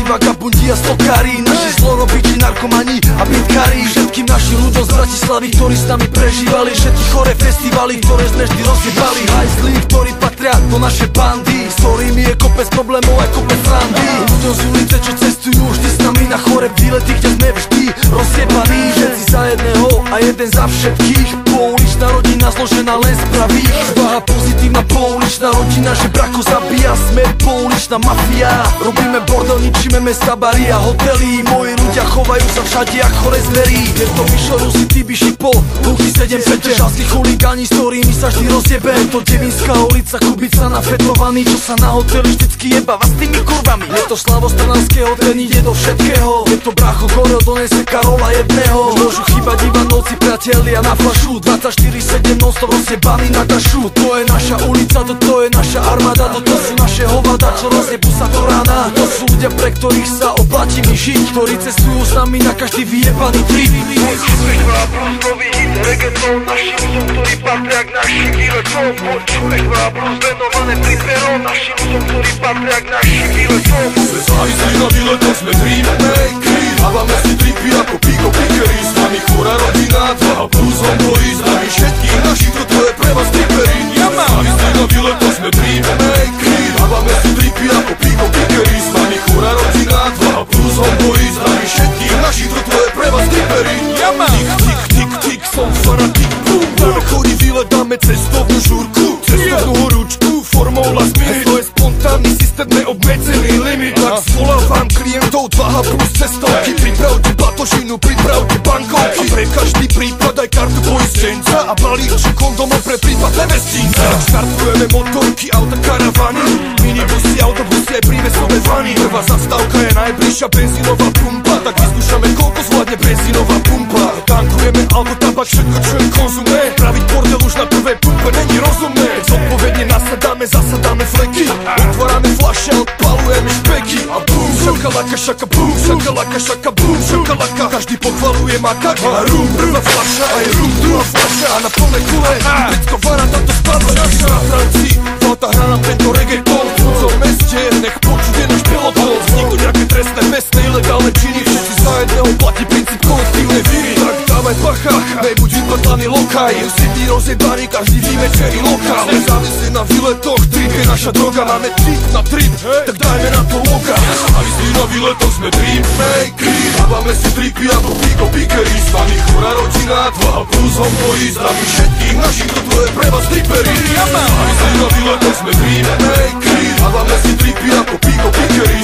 vagabundi a stokári, naši zlorobiči, narkomani a bitkári. Všetkým našim ľuďom z Bratislavy, ktorí s nami prežívali všetky choré festivaly, ktoré sme vždy rozjebali. Hajzli, ktorí patria do naše bandy, s ktorými je kopec problémov aj kopec randy. Ľuďom z ulice, čo cestujú vždy s nami na chore výlety, kde sme vždy rozjebaní. Všetci za jedného a jeden za všetkých. Pouličná rodina zložená len z pravých. Váha pozitívna pouličná rodina, že brako zabíja. Sme pouličná mafia. Robíme bordel, ničíme mesta, bary a hotely. Moji ľudia chovajú sa všade jak chore zverí. Je to Mišo, Rusi, Tibi, Šipo, Luky 7, Petržalskí chuligáni, s ktorými sa vždy rozjebe. Je to Devinská ulica, Kubica nafetovaný, čo sa na hoteli vždycky jebava s tými kurvami. Je to Slavostananské hotel, ide do všetkého. Je to brácho Gorel, donese Karola jedného. Môžu chýbať iba noci, priatelia na flašu. 24/7 non-stop rozjebaný na dašu. To je naša ulica, toto je naša armáda. Toto sú naše hovada, čo rozjebu sa do rána. To sú ľudia, pre ktorých sa oplatí mi žiť, ktorí cestujú s nami na každý vyjebaný trip. Počúvek má blues, nový hit, reggaeton. Našim ľuďom, ktorí patria k našim výletom. Počúvek má blues, venované triperom. Našim ľuďom, ktorí patria k našim výletom. Sme závislí na výletom, sme dream makery. Hávame si tripy ako Pico Pickery. S nami chorá rodina, dva plus homeboy. S nami všetkých našich, toto je pre vás tripery. Závislí na výletom, sme dream makery. Hávame si tripy ako Pico Pickery. S nami chorá rodina, dva plus homeboy. S nami všetkých našich, toto je pre vás tripery. Tik, tik, tik, tik, som fanatik. Dáme chodí výlet, dáme cestovnú žúrku. Cestovnú horúčku, formou last minute. To je spontánny systém, neobmedzený limit. Tak zvolávam klientov, 2H plus cestovky. Pripravte batožinu, pripravte bankovky. A pre každý prípad aj kartu poistenca. A balíček kondomov pre prípad nevestínca. Tak štartujeme motorky, auta, karavany, minibusy, autobusy, aj prívesové vany. Prvá zastávka je najbližšia benzínová pumpa. Tak vyskúšame, koľko zvládne benzínová pumpa. Tankujeme auto, tabak, všetko, čo je konzumné. Praviť bordel už na prvej pumpe není rozumné. Zodpovedne nasadáme, zasadáme fleky. Otvárame fľaše, odpalujeme špeky. A bum, šakalaka, šaka, bum, šakalaka, šaka, bum, šakalaka. Každý pochvaluje makak. A rum, prvá fľaša, aj rum, druhá fľaša. A na plné kule, britsko vara, táto spadla. Zátranci, flota hrá nám tento reggaeton. V cudzom meste, nech počuje náš peloton. Vzniknú nejaké trestné, mestné, ilegálne činy. Všetci za jedného platí princíp kolektívnej viny. Tak dávaj bacha, nebuď vypadlaný lokaj. Musí rozjebaný, každý vymečený lokál. Sme závislí na výletoch, trip je naša droga. Máme trip na trip, tak dajme na to loka. Závislí na výletoch, sme dream makery. Hávame si tripy ako Pico Pickery. S nami chorá rodina, 2H plus homeboy. Zdraví všetkých našich, toto je pre vás tripery. Závislí na výletoch, sme dream makery. Hávame si tripy ako Pico Pickery.